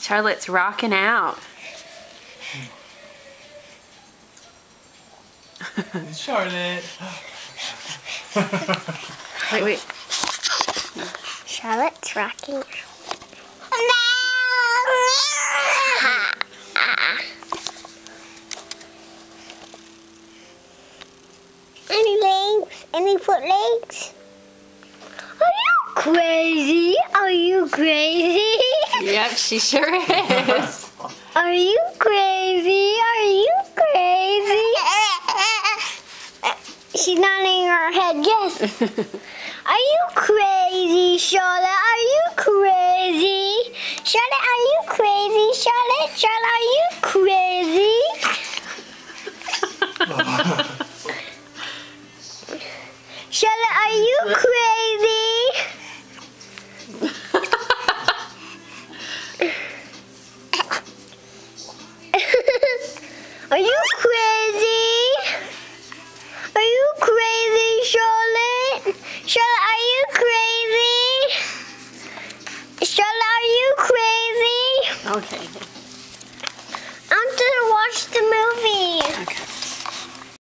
Charlotte's rocking out. Charlotte. Wait. Charlotte's rocking. Any legs? Any foot legs? Are you crazy? Are you crazy? Yep, she sure is. Are you crazy? Are you crazy? She's nodding her head, yes. Are you crazy, Charlotte? Are you crazy? Charlotte, are you crazy? Charlotte, Charlotte, are you crazy? Charlotte, are you crazy? Are you crazy? Are you crazy, Charlotte? Charlotte, are you crazy? Charlotte, are you crazy? Okay.